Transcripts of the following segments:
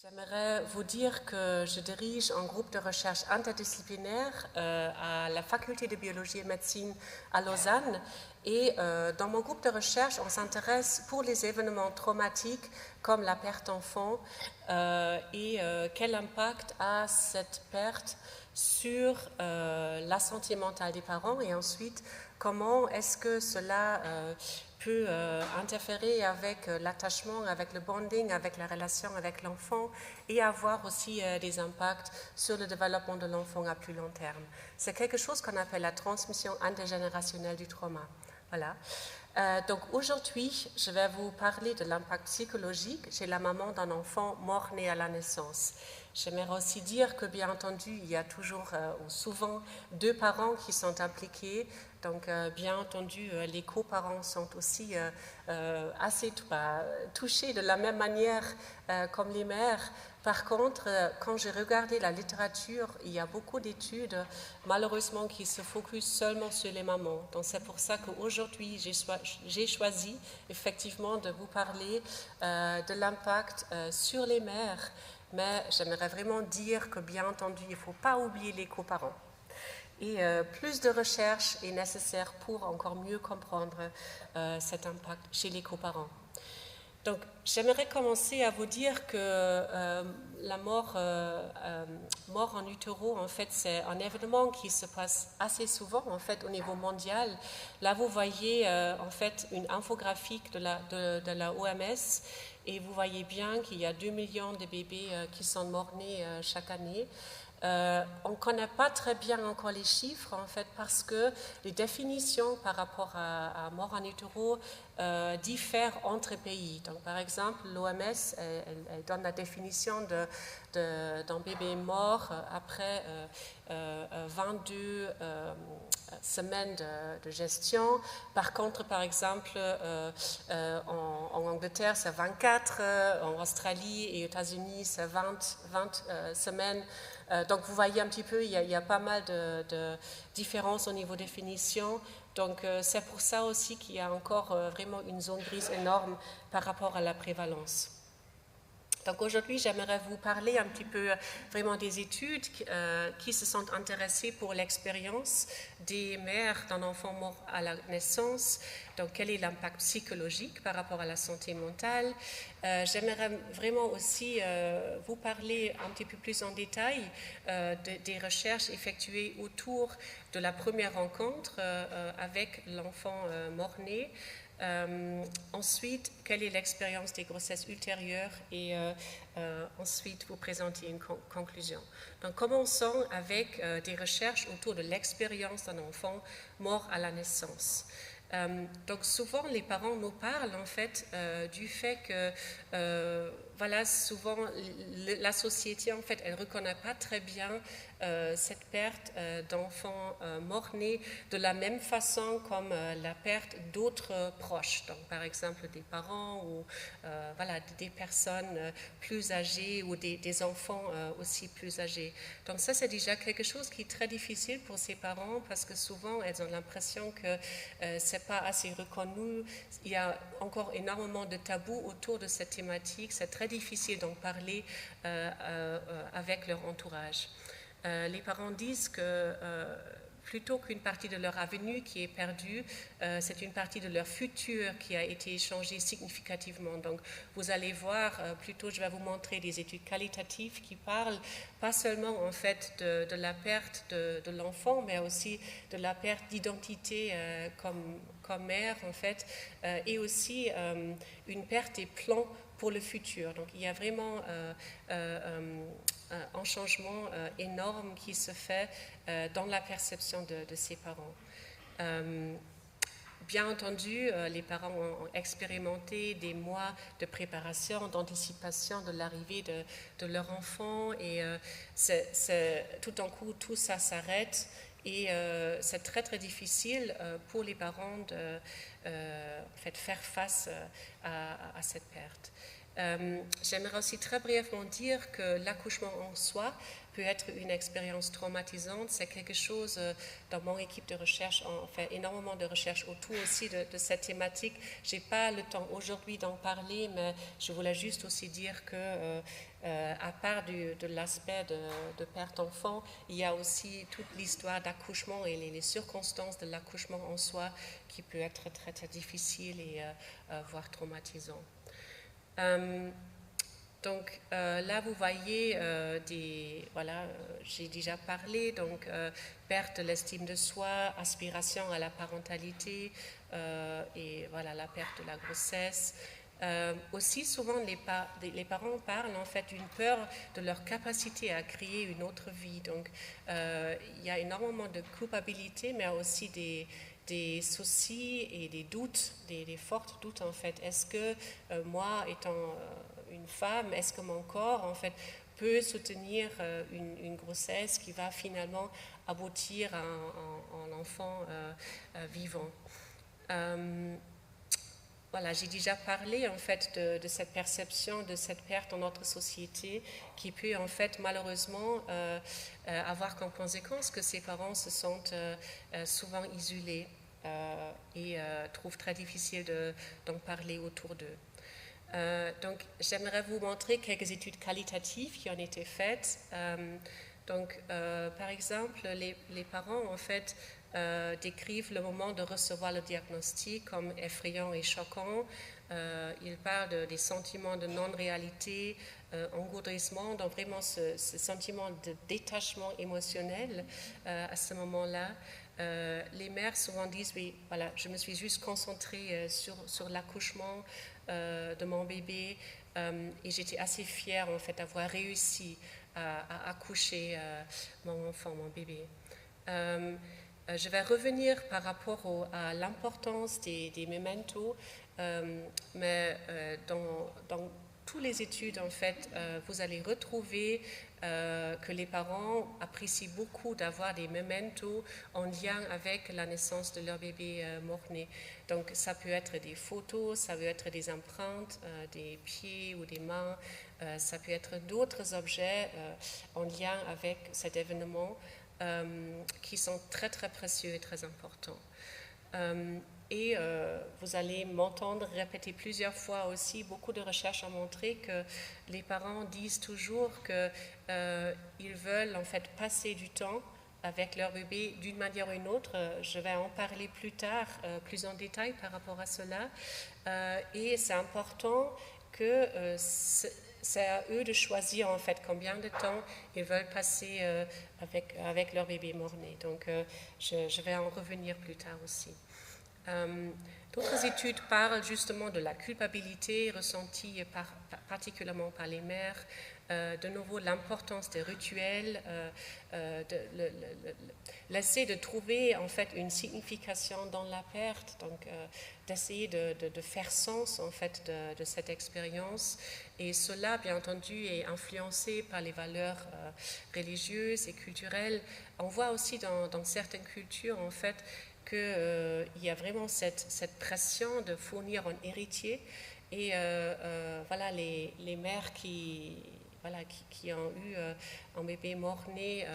J'aimerais vous dire que je dirige un groupe de recherche interdisciplinaire à la faculté de biologie et médecine à Lausanne. Et dans mon groupe de recherche, on s'intéresse pour les événements traumatiques comme la perte d'enfant et quel impact a cette perte sur la santé mentale des parents et ensuite comment est-ce que cela peut interférer avec l'attachement, avec le bonding, avec la relation avec l'enfant et avoir aussi des impacts sur le développement de l'enfant à plus long terme. C'est quelque chose qu'on appelle la transmission intergénérationnelle du trauma. Voilà. Donc aujourd'hui, je vais vous parler de l'impact psychologique chez la maman d'un enfant mort-né à la naissance. J'aimerais aussi dire que, bien entendu, il y a toujours ou souvent deux parents qui sont impliqués. Donc, bien entendu, les coparents sont aussi assez touchés de la même manière comme les mères. Par contre, quand j'ai regardé la littérature, il y a beaucoup d'études, malheureusement, qui se focusent seulement sur les mamans. Donc, c'est pour ça qu'aujourd'hui, j'ai choisi effectivement de vous parler de l'impact sur les mères. Mais j'aimerais vraiment dire que, bien entendu, il ne faut pas oublier les coparents. Et plus de recherche est nécessaire pour encore mieux comprendre cet impact chez les coparents. Donc, j'aimerais commencer à vous dire que la mort en utero, en fait, c'est un événement qui se passe assez souvent, en fait, au niveau mondial. Là, vous voyez, en fait, une infographique de la OMS et vous voyez bien qu'il y a 2 millions de bébés qui sont morts-nés chaque année. On ne connaît pas très bien encore les chiffres, en fait, parce que les définitions par rapport à mort en utero diffèrent entre pays. Donc, par exemple, l'OMS, elle donne la définition d'un bébé mort après 22 semaines de gestion. Par contre, par exemple, en Angleterre, c'est 24, en Australie et aux États-Unis, c'est 20 semaines. Donc, vous voyez un petit peu, il y a pas mal de différences au niveau définition. Donc, c'est pour ça aussi qu'il y a encore vraiment une zone grise énorme par rapport à la prévalence. Donc aujourd'hui, j'aimerais vous parler un petit peu vraiment des études qui se sont intéressées pour l'expérience des mères d'un enfant mort à la naissance. Donc quel est l'impact psychologique par rapport à la santé mentale. J'aimerais vraiment aussi vous parler un petit peu plus en détail des recherches effectuées autour de la première rencontre avec l'enfant mort-né. Ensuite, quelle est l'expérience des grossesses ultérieures et ensuite vous présenter une conclusion. Donc commençons avec des recherches autour de l'expérience d'un enfant mort à la naissance. Donc souvent les parents nous parlent en fait du fait que voilà, souvent la société en fait elle ne reconnaît pas très bien cette perte d'enfants morts-nés de la même façon comme la perte d'autres proches, donc par exemple des parents ou voilà, des personnes plus âgées ou des enfants aussi plus âgés. Donc ça c'est déjà quelque chose qui est très difficile pour ces parents parce que souvent elles ont l'impression que c'est pas assez reconnu, il y a encore énormément de tabous autour de cette thématique, c'est très difficile d'en parler avec leur entourage. Les parents disent que plutôt qu'une partie de leur avenir qui est perdue, c'est une partie de leur futur qui a été changée significativement. Donc vous allez voir, plutôt je vais vous montrer des études qualitatives qui parlent pas seulement en fait de la perte de l'enfant, mais aussi de la perte d'identité comme mère en fait, et aussi une perte des plans pour le futur. Donc il y a vraiment un changement énorme qui se fait dans la perception de ses parents. Bien entendu, les parents ont expérimenté des mois de préparation, d'anticipation de l'arrivée de leur enfant et tout d'un coup, tout ça s'arrête et c'est très très difficile pour les parents de en fait, faire face à cette perte. J'aimerais aussi très brièvement dire que l'accouchement en soi peut être une expérience traumatisante. C'est quelque chose, dans mon équipe de recherche, on fait énormément de recherches autour aussi de cette thématique. Je n'ai pas le temps aujourd'hui d'en parler, mais je voulais juste aussi dire que à part de l'aspect de perte d'enfant, il y a aussi toute l'histoire d'accouchement et les circonstances de l'accouchement en soi qui peut être très, très difficile et voire traumatisant. Donc là, vous voyez voilà, j'ai déjà parlé, donc perte de l'estime de soi, aspiration à la parentalité et voilà, la perte de la grossesse. Aussi, souvent, les parents parlent en fait d'une peur de leur capacité à créer une autre vie. Donc, il y a énormément de culpabilité, mais aussi des soucis et des doutes, des forts doutes en fait. Est-ce que moi, étant une femme, est-ce que mon corps en fait peut soutenir une grossesse qui va finalement aboutir à un enfant vivant? Voilà, j'ai déjà parlé en fait de cette perception, de cette perte dans notre société qui peut en fait malheureusement avoir comme conséquence que ces parents se sentent souvent isolés et trouvent très difficile d'en parler autour d'eux. Donc j'aimerais vous montrer quelques études qualitatives qui ont été faites. Donc par exemple, les parents en fait décrivent le moment de recevoir le diagnostic comme effrayant et choquant. Ils parlent des sentiments de non-réalité, engourdissement, donc vraiment ce sentiment de détachement émotionnel à ce moment-là. Les mères souvent disent, oui, voilà, je me suis juste concentrée sur l'accouchement de mon bébé et j'étais assez fière en fait d'avoir réussi à accoucher mon enfant, mon bébé. Je vais revenir par rapport à l'importance des mementos, mais dans toutes les études, en fait, vous allez retrouver que les parents apprécient beaucoup d'avoir des mementos en lien avec la naissance de leur bébé mort-né. Donc, ça peut être des photos, ça peut être des empreintes des pieds ou des mains, ça peut être d'autres objets en lien avec cet événement qui sont très, très précieux et très importants. Et vous allez m'entendre répéter plusieurs fois aussi, beaucoup de recherches ont montré que les parents disent toujours qu'ils veulent en fait passer du temps avec leur bébé d'une manière ou une autre. Je vais en parler plus tard, plus en détail par rapport à cela. Et c'est important que c'est à eux de choisir en fait combien de temps ils veulent passer avec leur bébé mort-né. Donc je vais en revenir plus tard aussi. D'autres études parlent justement de la culpabilité ressentie particulièrement par les mères, de nouveau l'importance des rituels, l'essayer de trouver en fait une signification dans la perte, donc d'essayer de faire sens en fait de cette expérience. Et cela, bien entendu, est influencé par les valeurs religieuses et culturelles. On voit aussi dans certaines cultures en fait qu'il y a vraiment cette pression de fournir un héritier et voilà, les mères qui ont eu un bébé mort-né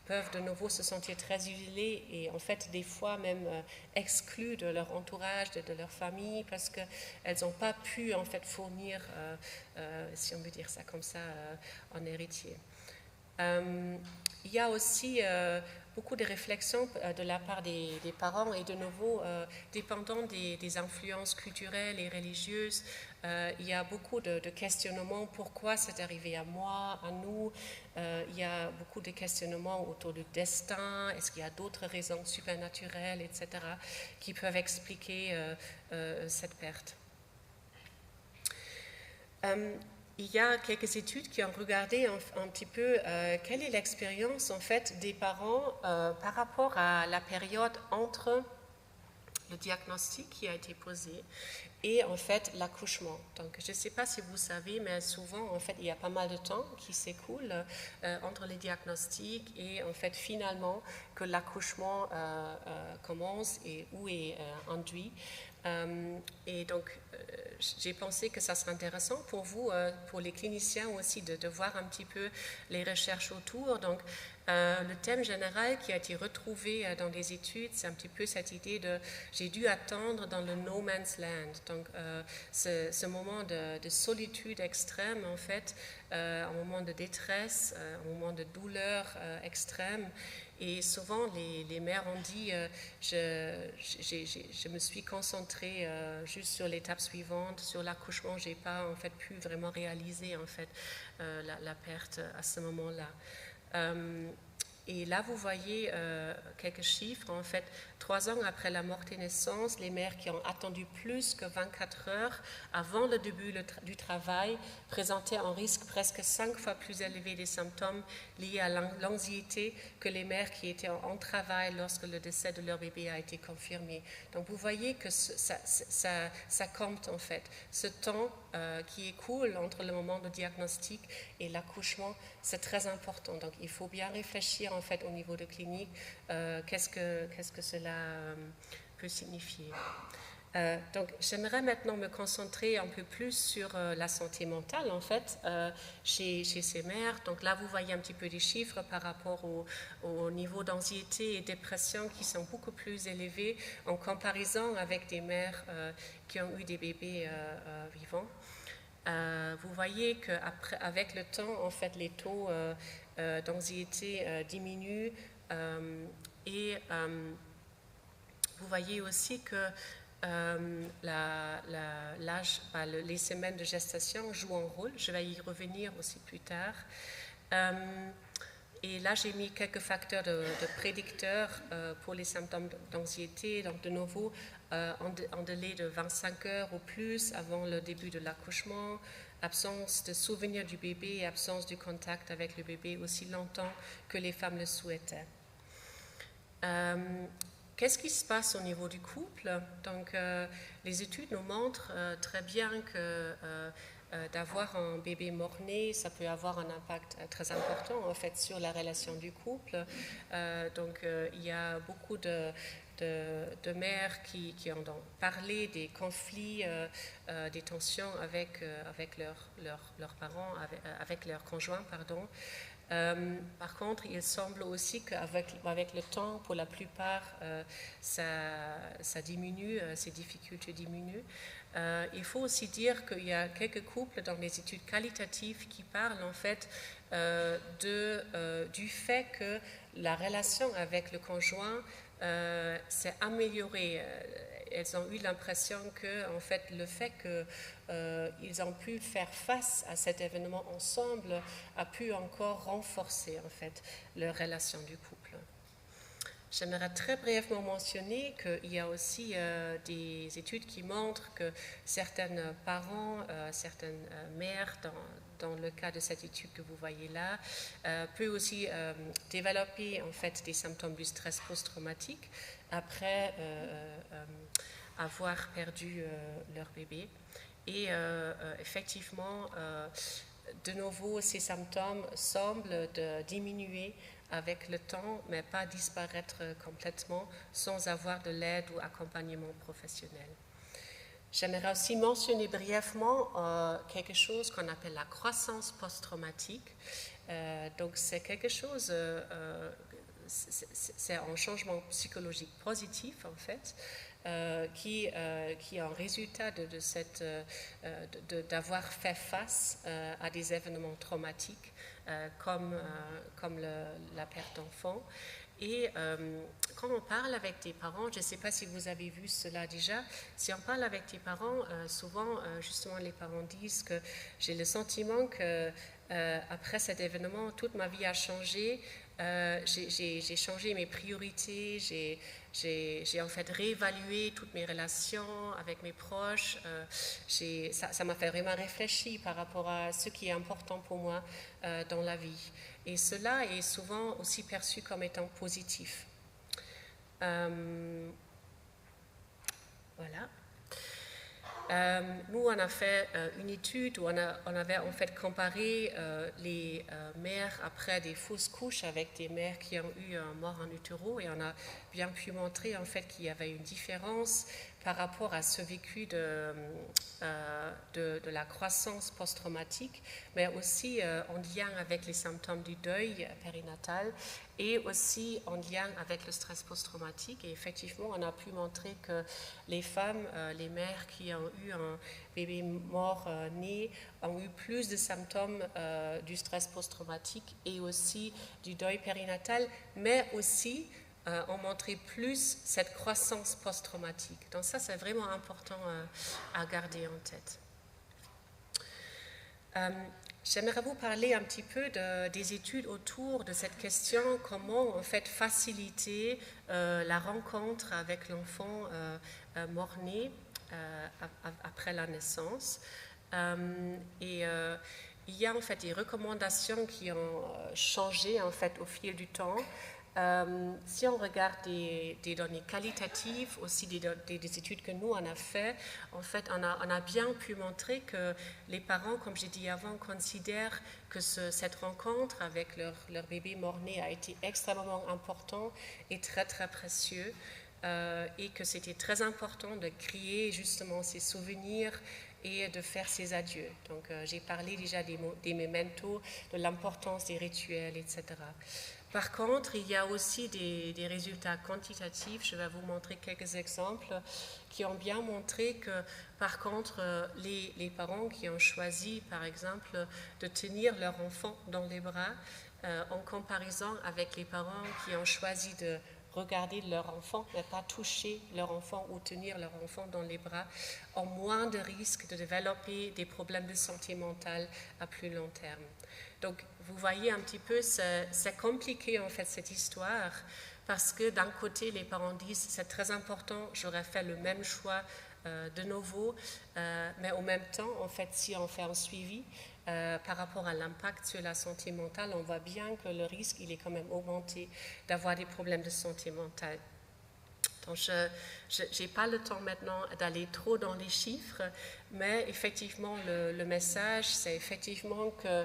peuvent de nouveau se sentir très isolées et en fait des fois même exclues de leur entourage, de leur famille parce qu'elles n'ont pas pu en fait fournir, si on veut dire ça comme ça, un héritier. Il y a aussi beaucoup de réflexions de la part des parents et de nouveau, dépendant des influences culturelles et religieuses, il y a beaucoup de questionnements. Pourquoi c'est arrivé à moi, à nous? Il y a beaucoup de questionnements autour du destin. Est-ce qu'il y a d'autres raisons supernaturelles, etc., qui peuvent expliquer cette perte? Il y a quelques études qui ont regardé un petit peu quelle est l'expérience en fait des parents par rapport à la période entre le diagnostic qui a été posé et en fait l'accouchement. Donc je ne sais pas si vous savez, mais souvent en fait il y a pas mal de temps qui s'écoule entre les diagnostics et en fait finalement que l'accouchement commence et où est induit. Et donc, j'ai pensé que ça serait intéressant pour vous, pour les cliniciens aussi, de voir un petit peu les recherches autour. Donc, le thème général qui a été retrouvé dans les études, c'est un petit peu cette idée de j'ai dû attendre dans le no man's land. Donc, ce moment de solitude extrême, en fait, un moment de détresse, un moment de douleur extrême. Et souvent, les mères ont dit, je me suis concentrée juste sur l'étape suivante, sur l'accouchement. Je n'ai pas en fait pu vraiment réaliser en fait la perte à ce moment-là. Et là, vous voyez quelques chiffres. En fait, 3 ans après la mort et naissance, les mères qui ont attendu plus que 24 heures avant le début du travail présentaient un risque presque 5 fois plus élevé des symptômes liés à l'anxiété que les mères qui étaient en travail lorsque le décès de leur bébé a été confirmé. Donc, vous voyez que ça compte en fait. Ce temps qui écoule entre le moment de diagnostic et l'accouchement, c'est très important. Donc, il faut bien réfléchir en fait au niveau de clinique, qu'est-ce que cela peut signifier. Donc, j'aimerais maintenant me concentrer un peu plus sur la santé mentale, en fait, chez ces mères. Donc là, vous voyez un petit peu des chiffres par rapport au niveau d'anxiété et dépression qui sont beaucoup plus élevés en comparaison avec des mères qui ont eu des bébés vivants. Vous voyez qu'avec le temps, en fait, les taux d'anxiété diminuent et vous voyez aussi que les semaines de gestation jouent un rôle. Je vais y revenir aussi plus tard. Et là, j'ai mis quelques facteurs de prédicteurs pour les symptômes d'anxiété. Donc, de nouveau, en délai de 25 heures ou plus avant le début de l'accouchement, absence de souvenir du bébé et absence du contact avec le bébé aussi longtemps que les femmes le souhaitaient. Qu'est-ce qui se passe au niveau du couple? Donc, les études nous montrent très bien que d'avoir un bébé mort-né, ça peut avoir un impact très important en fait sur la relation du couple. Donc, il y a beaucoup de mères qui ont parlé des conflits, des tensions avec leurs parents, avec leurs conjoints, pardon. Par contre, il semble aussi qu'avec le temps, pour la plupart, ça diminue, ces difficultés diminuent. Il faut aussi dire qu'il y a quelques couples dans les études qualitatives qui parlent en fait du fait que la relation avec le conjoint s'est améliorée. Elles ont eu l'impression que, en fait, le fait qu'ils ont pu faire face à cet événement ensemble a pu encore renforcer, en fait, leur relation du couple. J'aimerais très brièvement mentionner qu'il y a aussi des études qui montrent que certains parents, certaines mères, dans le cas de cette étude que vous voyez là, peuvent aussi développer en fait des symptômes du stress post-traumatique après avoir perdu leur bébé. Et effectivement, de nouveau, ces symptômes semblent diminuer avec le temps, mais pas disparaître complètement sans avoir de l'aide ou accompagnement professionnel. J'aimerais aussi mentionner brièvement quelque chose qu'on appelle la croissance post-traumatique. Donc c'est quelque chose, c'est un changement psychologique positif en fait, qui est un résultat d'avoir fait face à des événements traumatiques comme la perte d'enfant. Et quand on parle avec tes parents, je ne sais pas si vous avez vu cela déjà, si on parle avec tes parents, souvent justement les parents disent que j'ai le sentiment que après cet événement, toute ma vie a changé. J'ai changé mes priorités, j'ai en fait réévalué toutes mes relations avec mes proches. Ça m'a fait vraiment réfléchir par rapport à ce qui est important pour moi dans la vie. Et cela est souvent aussi perçu comme étant positif. Voilà. Nous, on a fait une étude où on avait en fait comparé les mères après des fausses couches avec des mères qui ont eu un mort en utero, et on a bien pu montrer en fait qu'il y avait une différence par rapport à ce vécu de la croissance post-traumatique, mais aussi en lien avec les symptômes du deuil périnatal et aussi en lien avec le stress post-traumatique. Et effectivement, on a pu montrer que les femmes, les mères qui ont eu un bébé mort-né ont eu plus de symptômes du stress post-traumatique et aussi du deuil périnatal, mais aussi ont montré plus cette croissance post-traumatique. Donc ça, c'est vraiment important à garder en tête. J'aimerais vous parler un petit peu des études autour de cette question, comment en fait faciliter la rencontre avec l'enfant mort-né après la naissance. Il y a en fait des recommandations qui ont changé en fait au fil du temps. Si on regarde des données qualitatives, aussi des études que nous on a fait, en fait on a bien pu montrer que les parents, comme j'ai dit avant, considèrent que cette rencontre avec leur bébé mort-né a été extrêmement important et très très précieux, et que c'était très important de créer justement ces souvenirs et de faire ses adieux. Donc j'ai parlé déjà des mementos, de l'importance des rituels, etc. Par contre, il y a aussi des résultats quantitatifs, je vais vous montrer quelques exemples, qui ont bien montré que, par contre, les parents qui ont choisi, par exemple, de tenir leur enfant dans les bras, en comparaison avec les parents qui ont choisi de regarder leur enfant, mais pas toucher leur enfant ou tenir leur enfant dans les bras, ont moins de risques de développer des problèmes de santé mentale à plus long terme. Donc, vous voyez un petit peu, c'est compliqué en fait cette histoire, parce que d'un côté, les parents disent c'est très important, j'aurais fait le même choix de nouveau, mais en même temps, en fait, si on fait un suivi par rapport à l'impact sur la santé mentale, on voit bien que le risque, il est quand même augmenté d'avoir des problèmes de santé mentale. Donc, je n'ai pas le temps maintenant d'aller trop dans les chiffres, mais effectivement, le message, c'est effectivement que,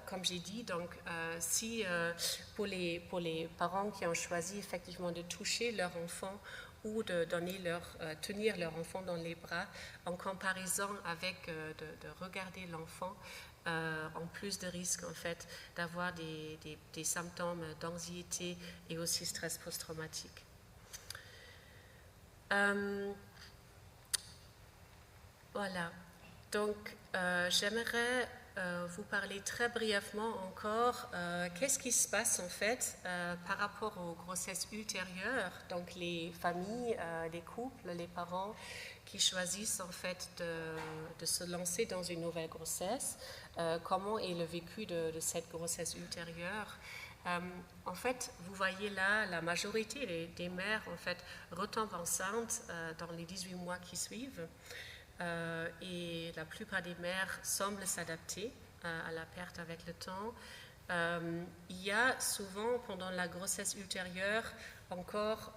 comme j'ai dit, donc, si pour les parents qui ont choisi effectivement de toucher leur enfant ou de tenir leur enfant dans les bras, en comparaison avec de regarder l'enfant, en plus de risques en fait d'avoir des symptômes d'anxiété et aussi stress post-traumatique. Voilà, donc j'aimerais vous parler très brièvement encore qu'est-ce qui se passe en fait par rapport aux grossesses ultérieures, donc les familles, les couples, les parents qui choisissent en fait de se lancer dans une nouvelle grossesse, comment est le vécu de cette grossesse ultérieure. En fait, vous voyez là, la majorité des mères en fait retombent enceintes dans les 18 mois qui suivent. Et la plupart des mères semblent s'adapter à la perte avec le temps. Il y a souvent, pendant la grossesse ultérieure, encore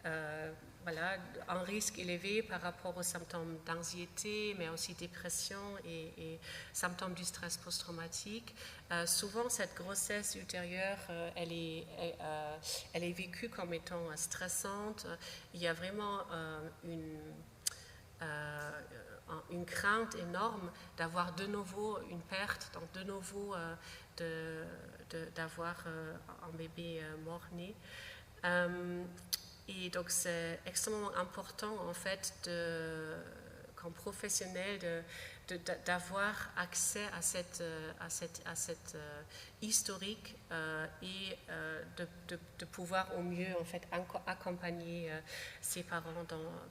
un risque élevé par rapport aux symptômes d'anxiété, mais aussi dépression et symptômes du stress post-traumatique. Souvent, cette grossesse ultérieure, elle est vécue comme étant stressante. Il y a vraiment une crainte énorme d'avoir de nouveau une perte, donc de nouveau d'avoir un bébé mort-né. Et donc c'est extrêmement important en fait comme professionnel d'avoir accès à cette historique et de pouvoir au mieux en fait accompagner ses parents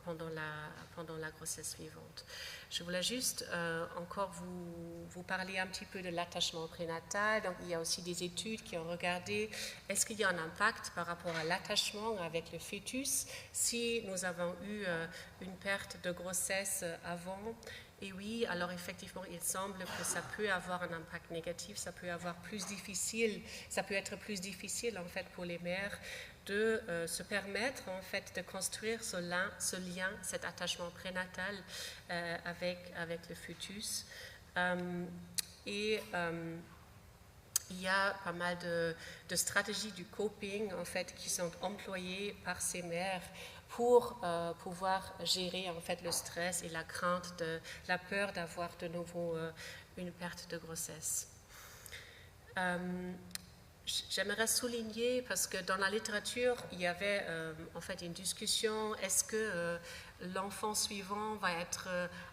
pendant la grossesse suivante. Je voulais juste encore vous parler un petit peu de l'attachement prénatal. Donc il y a aussi des études qui ont regardé est-ce qu'il y a un impact par rapport à l'attachement avec le fœtus si nous avons eu une perte de grossesse avant. Et oui, alors effectivement, il semble que ça peut avoir un impact négatif, ça peut être plus difficile en fait pour les mères de se permettre en fait de construire ce lien, cet attachement prénatal avec le fœtus. Il y a pas mal de stratégies du coping en fait qui sont employées par ces mères pour pouvoir gérer en fait le stress et la crainte, la peur d'avoir de nouveau une perte de grossesse. J'aimerais souligner, parce que dans la littérature, il y avait en fait une discussion, est-ce que l'enfant suivant va être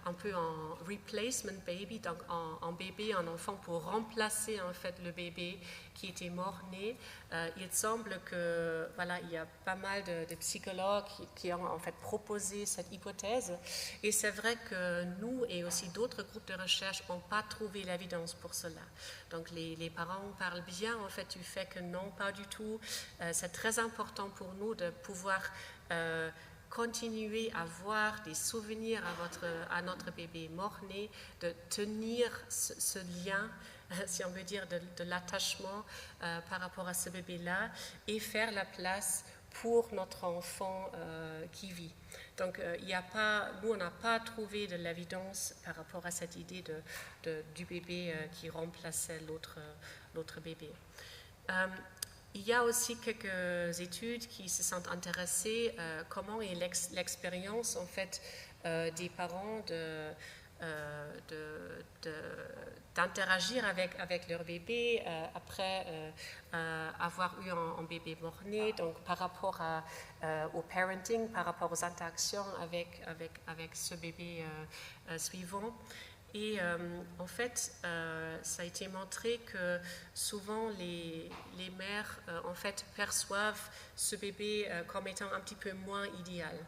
un peu en replacement baby, donc en bébé, un enfant pour remplacer en fait le bébé qui était mort-né. Il semble que voilà, il y a pas mal de psychologues qui ont en fait proposé cette hypothèse, et c'est vrai que nous et aussi d'autres groupes de recherche n'ont pas trouvé l'évidence pour cela. Donc les parents parlent bien en fait du fait que non, pas du tout. C'est très important pour nous de pouvoir continuer à voir des souvenirs à notre bébé mort-né, de tenir ce lien, si on veut dire, de l'attachement par rapport à ce bébé-là, et faire la place pour notre enfant qui vit. Donc, nous, on n'a pas trouvé de l'évidence par rapport à cette idée du bébé qui remplaçait l'autre bébé. Il y a aussi quelques études qui se sont intéressées comment est l'expérience en fait des parents d'interagir avec leur bébé après avoir eu un bébé mort-né, donc par rapport au parenting, par rapport aux interactions avec ce bébé suivant. Et en fait, ça a été montré que souvent les mères en fait perçoivent ce bébé comme étant un petit peu moins idéal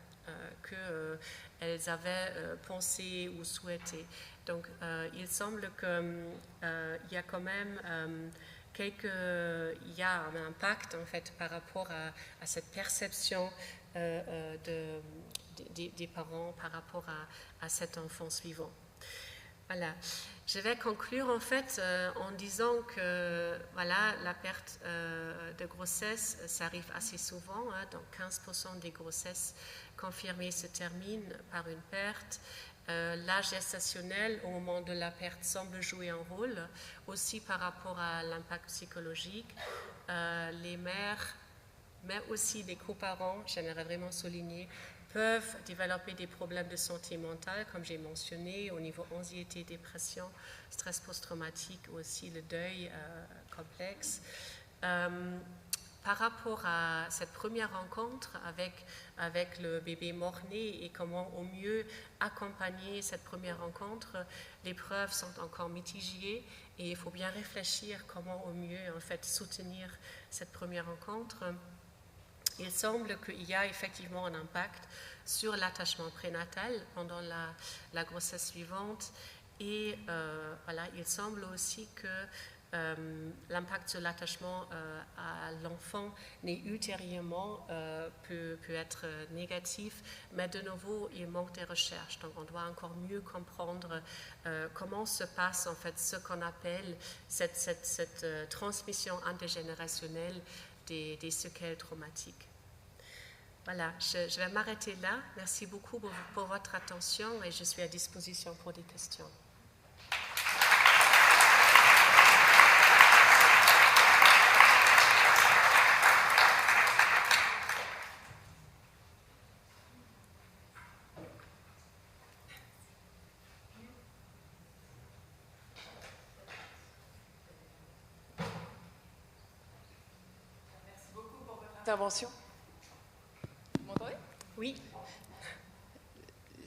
qu'elles avaient pensé ou souhaité. Donc, il semble qu'il y a quand même il y a un impact en fait par rapport à cette perception des parents par rapport à cet enfant suivant. Voilà, je vais conclure en fait en disant que voilà, la perte de grossesse, ça arrive assez souvent, donc 15% des grossesses confirmées se terminent par une perte. L'âge gestationnel au moment de la perte semble jouer un rôle, aussi par rapport à l'impact psychologique. Les mères, mais aussi les coparents, j'aimerais vraiment souligner, peuvent développer des problèmes de santé mentale, comme j'ai mentionné, au niveau anxiété, dépression, stress post-traumatique, aussi le deuil complexe. Par rapport à cette première rencontre avec le bébé mort-né et comment au mieux accompagner cette première rencontre, les preuves sont encore mitigées et il faut bien réfléchir comment au mieux en fait soutenir cette première rencontre. Il semble qu'il y a effectivement un impact sur l'attachement prénatal pendant la grossesse suivante, et voilà, il semble aussi que l'impact sur l'attachement à l'enfant né ultérieurement peut être négatif, mais de nouveau il manque des recherches, donc on doit encore mieux comprendre comment se passe en fait ce qu'on appelle cette transmission intergénérationnelle des séquelles traumatiques. Voilà, je vais m'arrêter là. Merci beaucoup pour votre attention et je suis à disposition pour des questions. Merci beaucoup pour votre intervention. Vous m'entendez ? Oui.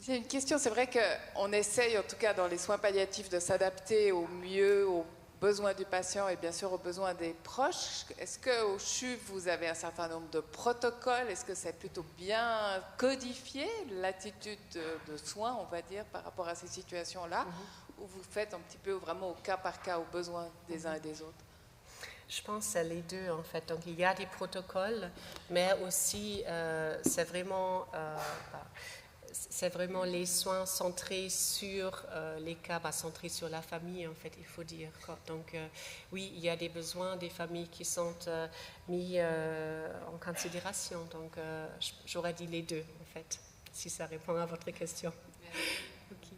J'ai une question. C'est vrai qu'on essaye, en tout cas dans les soins palliatifs, de s'adapter au mieux aux besoins du patient et bien sûr aux besoins des proches. Est-ce qu'au CHUV, vous avez un certain nombre de protocoles ? Est-ce que c'est plutôt bien codifié, l'attitude de soins, on va dire, par rapport à ces situations-là, ou vous faites un petit peu vraiment au cas par cas, aux besoins des uns et des autres ? Je pense que c'est les deux en fait. Donc il y a des protocoles, mais aussi c'est vraiment les soins centrés sur les cas, centrés sur la famille en fait, il faut dire. Donc oui, il y a des besoins des familles qui sont mis en considération. Donc j'aurais dit les deux en fait, si ça répond à votre question. Okay.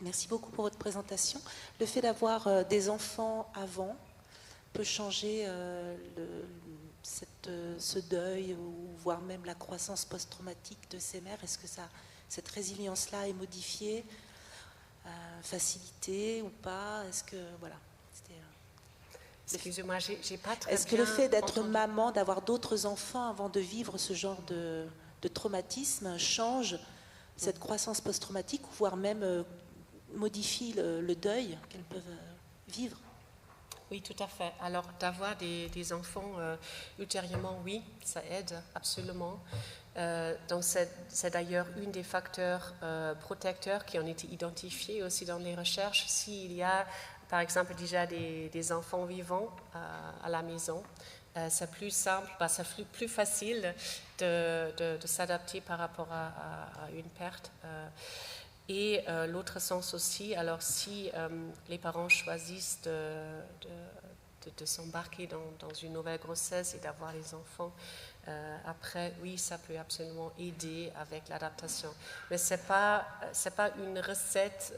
Merci beaucoup pour votre présentation. Le fait d'avoir des enfants avant peut changer ce deuil ou voire même la croissance post-traumatique de ces mères. Est-ce que cette résilience-là est modifiée, facilitée ou pas? Est-ce que voilà. Excusez-moi, j'ai pas très bien. Est-ce que le fait d'être maman, d'avoir d'autres enfants avant de vivre ce genre de traumatisme change cette croissance post-traumatique, voire même modifie le deuil qu'elles peuvent vivre? Oui, tout à fait. Alors, d'avoir des enfants ultérieurement, oui, ça aide absolument. Donc, c'est d'ailleurs un des facteurs protecteurs qui ont été identifiés aussi dans les recherches. S'il y a, par exemple, déjà des enfants vivants à la maison, c'est plus simple, c'est plus facile de s'adapter par rapport à une perte. Et l'autre sens aussi, alors si les parents choisissent de s'embarquer dans une nouvelle grossesse et d'avoir les enfants après, oui, ça peut absolument aider avec l'adaptation. Mais ce n'est pas une recette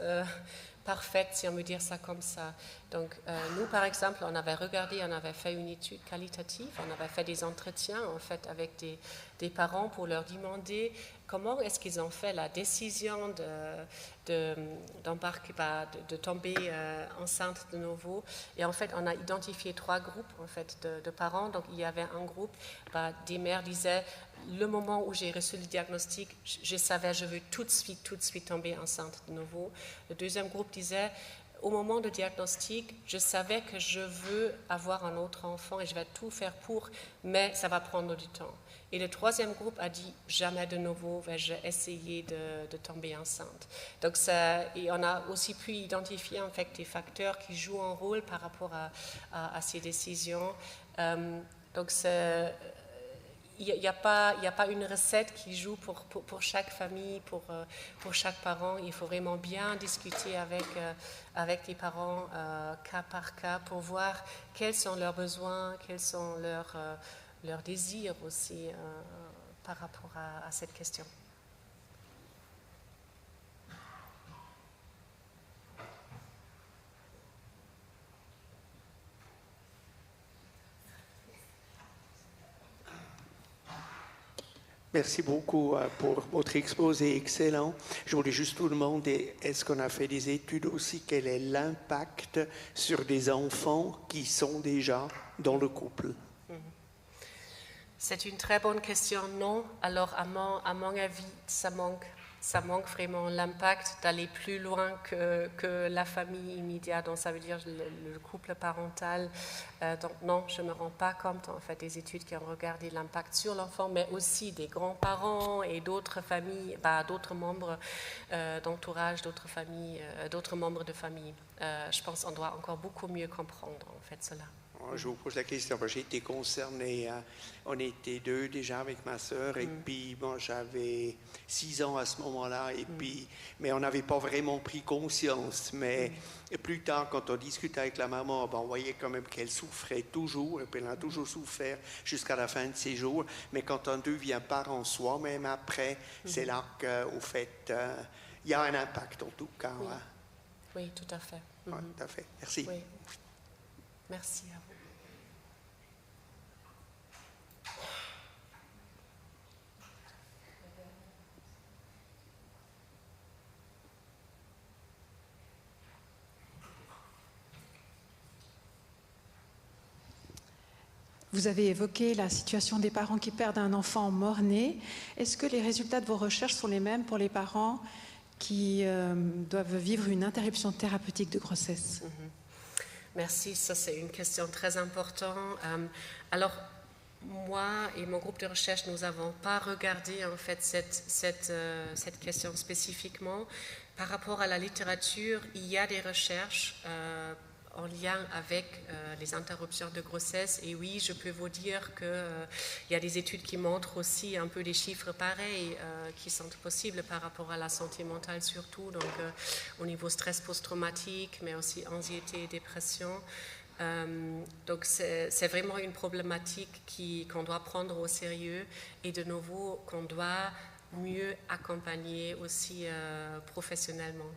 parfaite, si on veut dire ça comme ça. Donc, nous, par exemple, on avait fait une étude qualitative, on avait fait des entretiens, en fait, avec des parents pour leur demander comment est-ce qu'ils ont fait la décision d'embarquer, de tomber enceinte de nouveau. Et en fait, on a identifié 3 groupes, en fait, de parents. Donc, il y avait un groupe, des mères disaient, le moment où j'ai reçu le diagnostic, je savais, je veux tout de suite tomber enceinte de nouveau. Le deuxième groupe disait, au moment du diagnostic, je savais que je veux avoir un autre enfant et je vais tout faire pour, mais ça va prendre du temps. Et le troisième groupe a dit, jamais de nouveau vais-je essayer de tomber enceinte. Donc et on a aussi pu identifier en fait des facteurs qui jouent un rôle par rapport à ces décisions. Donc il n'y a pas une recette qui joue pour chaque famille, pour chaque parent. Il faut vraiment bien discuter avec les parents cas par cas pour voir quels sont leurs besoins, quels sont leurs désirs aussi par rapport à cette question. Merci beaucoup pour votre exposé excellent. Je voulais juste vous demander, est-ce qu'on a fait des études aussi, quel est l'impact sur des enfants qui sont déjà dans le couple? C'est une très bonne question, non. Alors, à mon avis, ça manque vraiment l'impact d'aller plus loin que la famille immédiate, donc ça veut dire le couple parental. Donc non, je ne me rends pas compte en fait des études qui ont regardé l'impact sur l'enfant, mais aussi des grands-parents et d'autres familles, d'autres membres d'entourage, d'autres familles, d'autres membres de famille. Je pense qu'on doit encore beaucoup mieux comprendre en fait cela. Je vous pose la question, j'ai été concerné, on était 2 déjà avec ma sœur, et puis bon, j'avais 6 ans à ce moment-là, et puis, mais on n'avait pas vraiment pris conscience, mais plus tard, quand on discutait avec la maman, on voyait quand même qu'elle souffrait toujours, et puis elle a toujours souffert jusqu'à la fin de ses jours, mais quand on devient parent soi-même après, c'est là qu'au fait, il y a un impact en tout cas. Oui, hein. Oui, tout à fait. Ouais, tout à fait. Merci. Oui. Merci à vous. Vous avez évoqué la situation des parents qui perdent un enfant mort-né. Est-ce que les résultats de vos recherches sont les mêmes pour les parents qui doivent vivre une interruption thérapeutique de grossesse? Merci, ça c'est une question très importante. Alors, moi et mon groupe de recherche, nous n'avons pas regardé en fait cette question spécifiquement. Par rapport à la littérature, il y a des recherches en lien avec les interruptions de grossesse. Et oui, je peux vous dire qu'il y a des études qui montrent aussi un peu des chiffres pareils qui sont possibles par rapport à la santé mentale surtout, donc au niveau stress post-traumatique, mais aussi anxiété et dépression. Donc c'est vraiment une problématique qu'on doit prendre au sérieux et de nouveau qu'on doit mieux accompagner aussi professionnellement.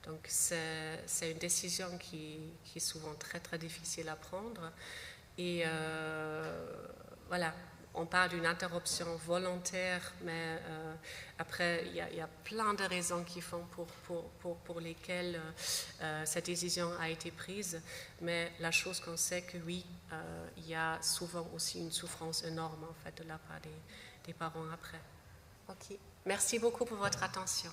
Donc c'est une décision qui est souvent très très difficile à prendre. Et voilà, on parle d'une interruption volontaire, mais après il y a plein de raisons qui font pour lesquelles cette décision a été prise. Mais la chose qu'on sait que oui, il y a souvent aussi une souffrance énorme en fait de la part des parents après. Ok, merci beaucoup pour votre attention.